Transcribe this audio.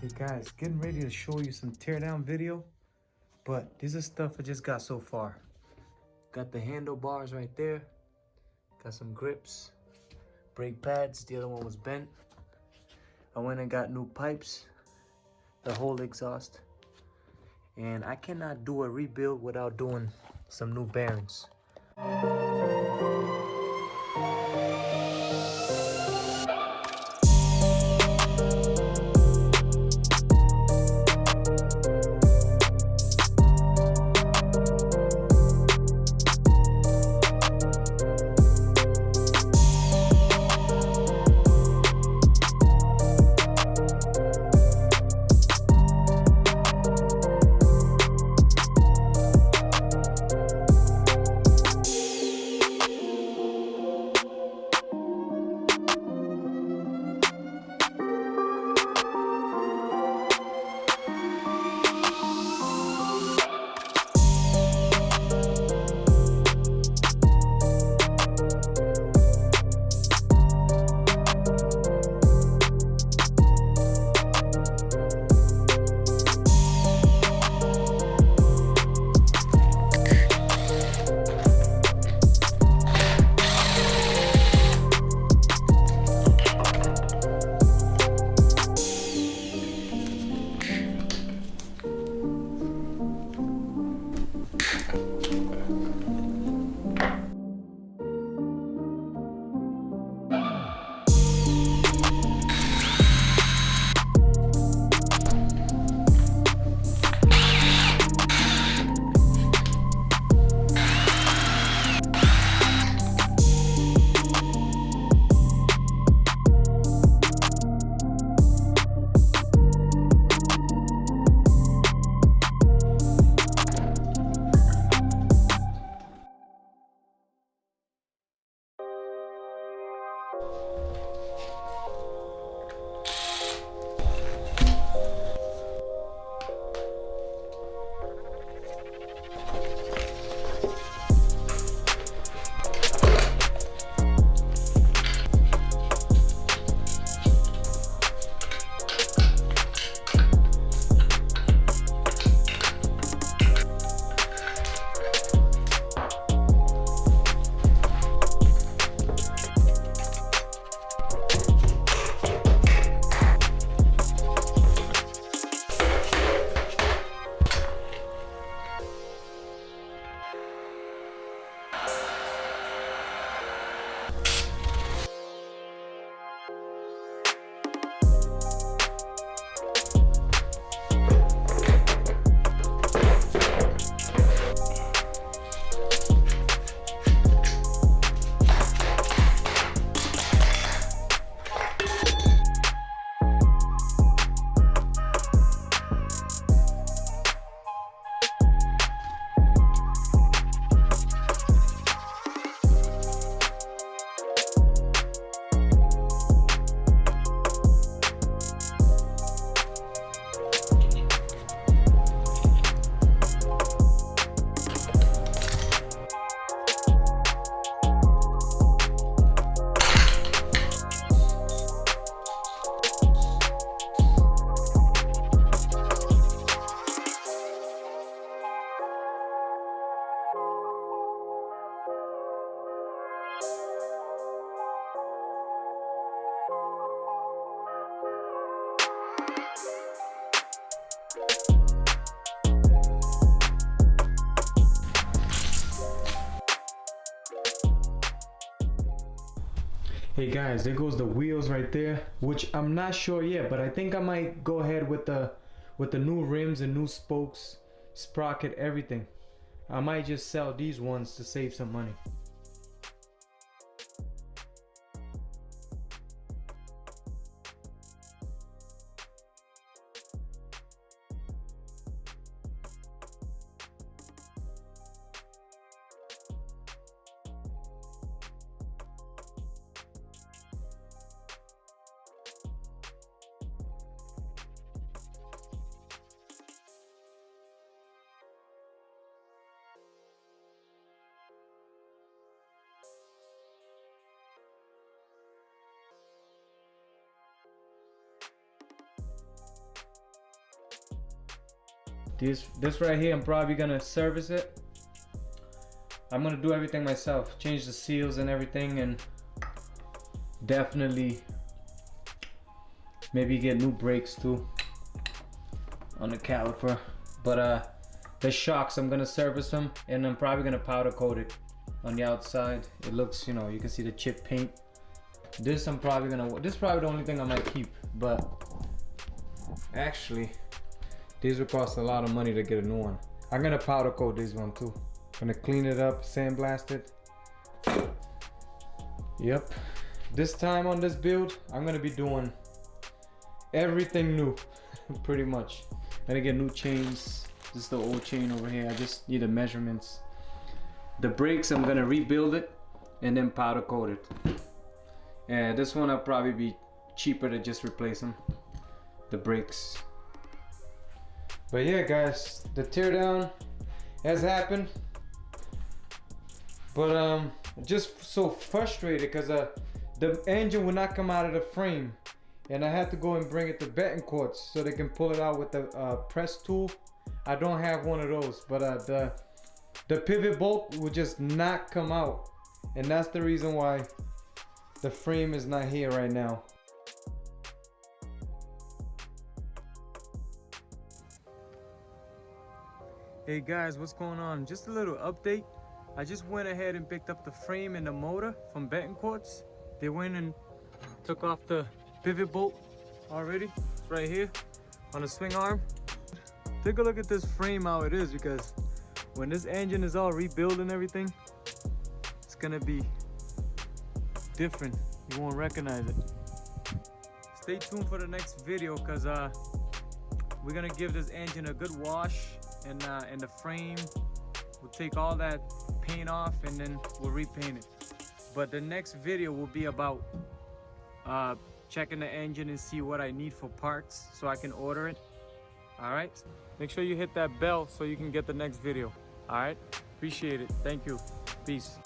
Hey guys, getting ready to show you some teardown video, but this is stuff I just got so far. Got the handlebars right there, got some grips, brake pads, the other one was bent. I went and got new pipes, the whole exhaust, and I cannot do a rebuild without doing some new bearings. Hey guys, there goes the wheels right there, which I'm not sure yet, but I think I might go ahead with the new rims and new spokes, sprocket, everything. I might just sell these ones to save some money. This right here, I'm probably gonna service it. I'm gonna do everything myself, change the seals and everything, and definitely maybe get new brakes too on the caliper. But the shocks, I'm gonna service them, and I'm probably gonna powder coat it on the outside. It looks, you know, you can see the chip paint. This I'm probably gonna, this is probably the only thing I might keep, but actually these would cost a lot of money to get a new one. I'm gonna powder coat this one too. Gonna clean it up, sandblast it. Yep. This time on this build, I'm gonna be doing everything new, pretty much. Gonna get new chains. This is the old chain over here. I just need the measurements. The brakes, I'm gonna rebuild it and then powder coat it. And this one I'll probably be cheaper to just replace them, the brakes. But yeah, guys, the teardown has happened. But just so frustrated because the engine would not come out of the frame, and I had to go and bring it to Betancourt so they can pull it out with the press tool. I don't have one of those, but the pivot bolt would just not come out, and that's the reason why the frame is not here right now. Hey guys, what's going on? Just a little update. I just went ahead and picked up the frame and the motor from Betancourt. They went and took off the pivot bolt already. It's right here on the swing arm. Take a look at this frame, how it is, because when this engine is all rebuilt and everything, it's gonna be different. You won't recognize it. Stay tuned for the next video, because we're gonna give this engine a good wash, and the frame, we'll take all that paint off and then we'll repaint it. But the next video will be about checking the engine and see what I need for parts so I can order it. All right, make sure you hit that bell so you can get the next video. All right, appreciate it. Thank you. Peace.